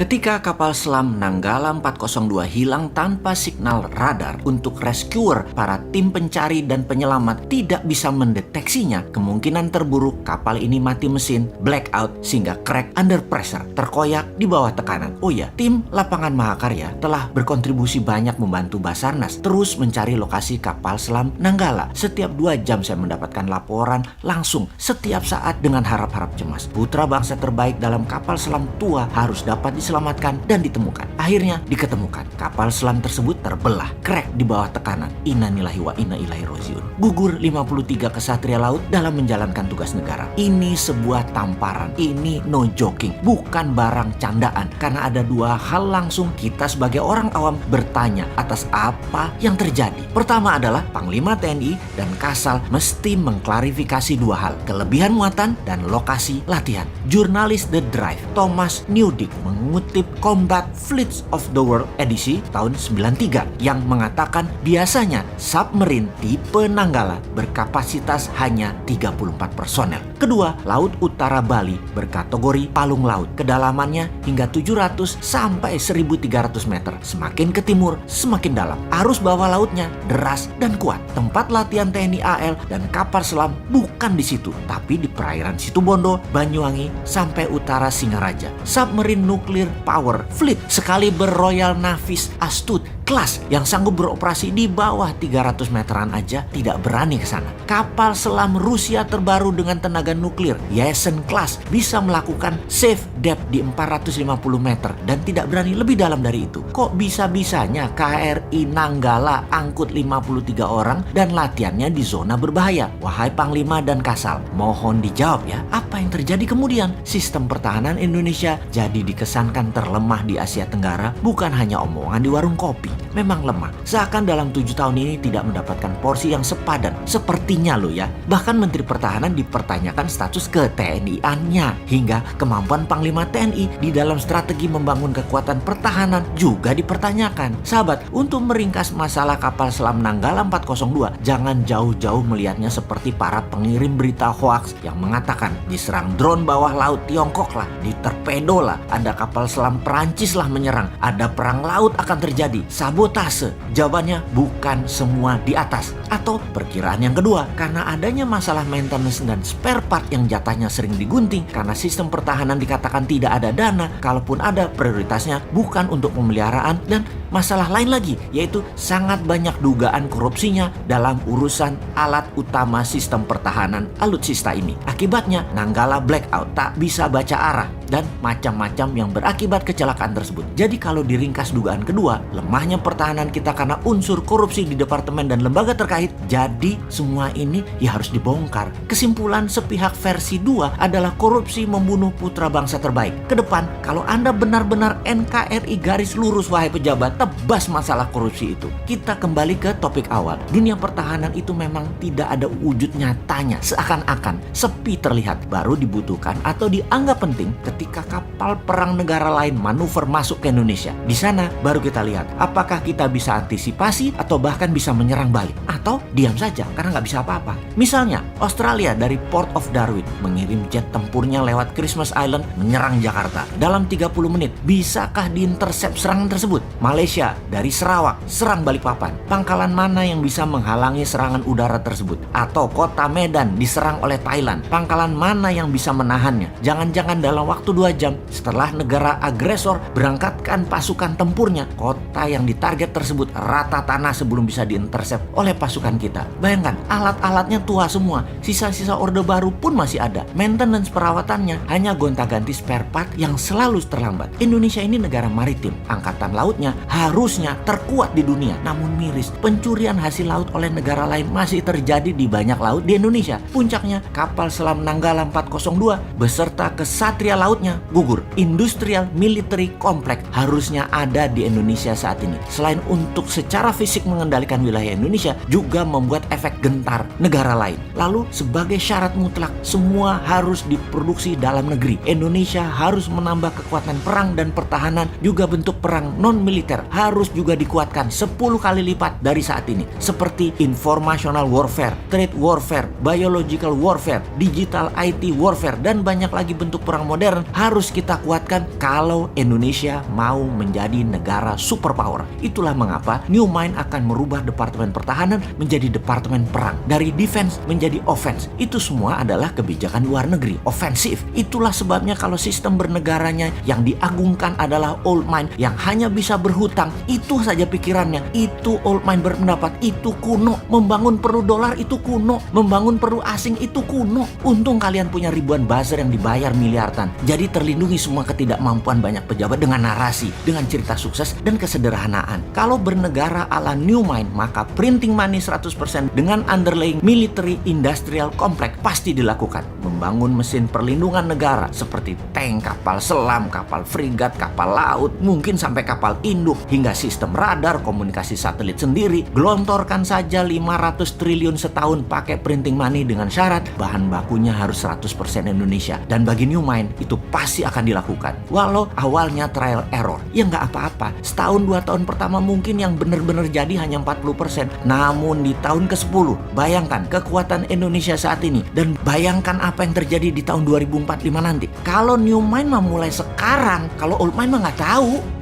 Ketika kapal selam Nanggala 402 hilang tanpa signal radar untuk rescuer, para tim pencari dan penyelamat tidak bisa mendeteksinya. Kemungkinan terburuk kapal ini mati mesin, blackout, sehingga crack under pressure, terkoyak di bawah tekanan. Oh ya, tim lapangan Mahakarya telah berkontribusi banyak membantu Basarnas terus mencari lokasi kapal selam Nanggala. Setiap 2 jam saya mendapatkan laporan langsung setiap saat dengan harap-harap cemas. Putra bangsa terbaik dalam kapal selam tua harus dapat diselamatkan dan ditemukan. Akhirnya diketemukan. Kapal selam tersebut terbelah, crack di bawah tekanan. Innalillahi wa inna ilaihi rajiun. Gugur 53 kesatria laut dalam menjalankan tugas negara. Ini sebuah tamparan. Ini no joking, bukan barang candaan. Karena ada 2 hal langsung kita sebagai orang awam bertanya atas apa yang terjadi. Pertama adalah Panglima TNI dan Kasal mesti mengklarifikasi 2 hal: kelebihan muatan dan lokasi latihan. Jurnalis The Drive Thomas Newdick mengutip Combat Fleets of the World edisi tahun 93 yang mengatakan biasanya submarine tipe Nanggala berkapasitas hanya 34 personel. Kedua, Laut Utara Bali berkategori palung laut. Kedalamannya hingga 700 sampai 1300 meter. Semakin ke timur, semakin dalam. Arus bawah lautnya deras dan kuat. Tempat latihan TNI AL dan kapal selam bukan di situ, tapi di perairan Situbondo, Banyuwangi, sampai utara Singaraja. Submarine Nuclear Power Fleet sekaliber Royal Navy's Astute kelas yang sanggup beroperasi di bawah 300 meteran aja tidak berani ke sana. Kapal selam Rusia terbaru dengan tenaga nuklir, Yesen class, bisa melakukan safe depth di 450 meter dan tidak berani lebih dalam dari itu. Kok bisa-bisanya KRI Nanggala angkut 53 orang dan latihannya di zona berbahaya? Wahai Panglima dan Kasal, mohon dijawab ya, apa yang terjadi kemudian? Sistem pertahanan Indonesia jadi dikesankan terlemah di Asia Tenggara, bukan hanya omongan di warung kopi. Memang lemah, seakan dalam 7 tahun ini tidak mendapatkan porsi yang sepadan. Sepertinya loh ya, bahkan Menteri Pertahanan dipertanyakan status ke-TNI-annya, hingga kemampuan Panglima TNI di dalam strategi membangun kekuatan pertahanan juga dipertanyakan. Sahabat, untuk meringkas masalah kapal selam Nanggala 402, jangan jauh-jauh melihatnya seperti para pengirim berita hoaks yang mengatakan diserang drone bawah laut Tiongkok lah, ditorpedo lah, ada kapal selam Perancis lah menyerang, ada perang laut akan terjadi, sabotase. Jawabannya bukan semua di atas. Atau perkiraan yang kedua, karena adanya masalah maintenance dan spare part yang jatahnya sering digunting, karena sistem pertahanan dikatakan tidak ada dana, kalaupun ada prioritasnya bukan untuk pemeliharaan, dan masalah lain lagi, yaitu sangat banyak dugaan korupsinya dalam urusan alat utama sistem pertahanan alutsista ini. Akibatnya Nanggala blackout, tak bisa baca arah, dan macam-macam yang berakibat kecelakaan tersebut. Jadi kalau diringkas dugaan kedua, lemahnya pertahanan kita karena unsur korupsi di departemen dan lembaga terkait, jadi semua ini ya harus dibongkar. Kesimpulan sepihak versi 2 adalah korupsi membunuh putra bangsa terbaik. Kedepan, kalau Anda benar-benar NKRI garis lurus wahai pejabat, tebas masalah korupsi itu. Kita kembali ke topik awal. Dunia pertahanan itu memang tidak ada wujud nyatanya, seakan-akan sepi terlihat. Baru dibutuhkan atau dianggap penting ketika kapal perang negara lain manuver masuk ke Indonesia. Di sana baru kita lihat apakah kita bisa antisipasi atau bahkan bisa menyerang balik, atau diam saja karena nggak bisa apa-apa. Misalnya Australia dari Port of Darwin mengirim jet tempurnya lewat Christmas Island menyerang Jakarta. Dalam 30 menit bisakah diintersep serangan tersebut? Malaysia dari Sarawak serang Balikpapan. Pangkalan mana yang bisa menghalangi serangan udara tersebut? Atau kota Medan diserang oleh Thailand. Pangkalan mana yang bisa menahannya? Jangan-jangan dalam waktu 2 jam setelah negara agresor berangkatkan pasukan tempurnya, kota yang ditarget tersebut rata tanah sebelum bisa diintersep oleh pasukan kita. Bayangkan, alat-alatnya tua semua, sisa-sisa orde baru pun masih ada. Maintenance perawatannya hanya gonta-ganti spare part yang selalu terlambat. Indonesia ini negara maritim, angkatan lautnya harusnya terkuat di dunia. Namun miris, pencurian hasil laut oleh negara lain masih terjadi di banyak laut di Indonesia. Puncaknya, kapal selam Nanggala 402 beserta kesatria lautnya gugur. Industrial military complex harusnya ada di Indonesia saat ini. Selain untuk secara fisik mengendalikan wilayah Indonesia, juga membuat efek gentar negara lain. Lalu sebagai syarat mutlak, semua harus diproduksi dalam negeri. Indonesia harus menambah kekuatan perang dan pertahanan, juga bentuk perang non-militer harus juga dikuatkan 10 kali lipat dari saat ini. Seperti informational warfare, trade warfare, biological warfare, digital IT warfare, dan banyak lagi bentuk perang modern harus kita kuatkan kalau Indonesia mau menjadi negara superpower. Itulah mengapa New Mind akan merubah Departemen Pertahanan menjadi Departemen Perang. Dari defense menjadi offense. Itu semua adalah kebijakan luar negeri, ofensif. Itulah sebabnya kalau sistem bernegaranya yang diagungkan adalah old mind yang hanya bisa berhutang, itu saja pikirannya. Itu old mind berpendapat, itu kuno. Membangun perlu dolar itu kuno. Membangun perlu asing itu kuno. Untung kalian punya ribuan buzzer yang dibayar miliaran. Jadi terlindungi semua ketidakmampuan banyak pejabat dengan narasi, dengan cerita sukses dan kesederhanaan. Kalau bernegara ala New Mind, maka printing money 100% dengan underlying military industrial complex pasti dilakukan. Membangun mesin perlindungan negara seperti tank, kapal selam, kapal frigat, kapal laut, mungkin sampai kapal induk, hingga sistem radar, komunikasi satelit sendiri. Gelontorkan saja 500 triliun setahun pakai printing money dengan syarat bahan bakunya harus 100% Indonesia. Dan bagi New Mind itu pasti akan dilakukan. Walau awalnya trial error, ya nggak apa-apa. Setahun 2 tahun pertama mungkin yang benar-benar jadi hanya 40%. Namun di tahun ke-10, bayangkan kekuatan Indonesia saat ini. Dan bayangkan apa yang terjadi di tahun 2045 nanti. Kalau New Mind mah mulai sekarang, kalau Old Mind mah nggak tahu.